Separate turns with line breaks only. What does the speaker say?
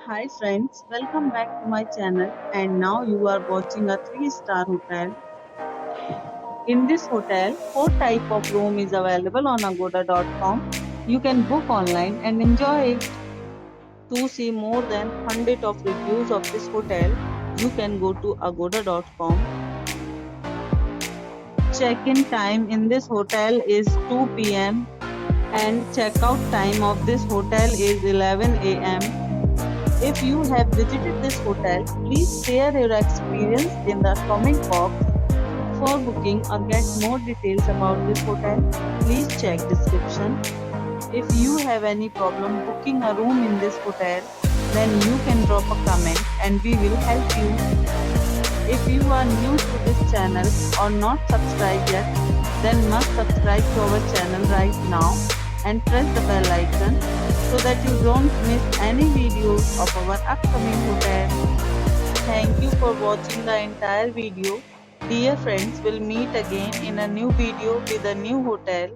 Hi friends, welcome back to my channel and now you are watching a 3-star hotel. In this hotel, 4 type of room is available on agoda.com. You can book online and enjoy it. To see more than 100 of reviews of this hotel, you can go to agoda.com. Check-in time in this hotel is 2 p.m. and checkout time of this hotel is 11 a.m. If you have visited this hotel, please share your experience in the comment box. For booking or get more details about this hotel, please check description. If you have any problem booking a room in this hotel, then you can drop a comment and we will help you. If you are new to this channel or not subscribed yet, then must subscribe to our channel right now and press the bell icon so that you don't miss any videos of our upcoming hotel. Thank you for watching the entire video. Dear friends, we'll meet again in a new video with a new hotel.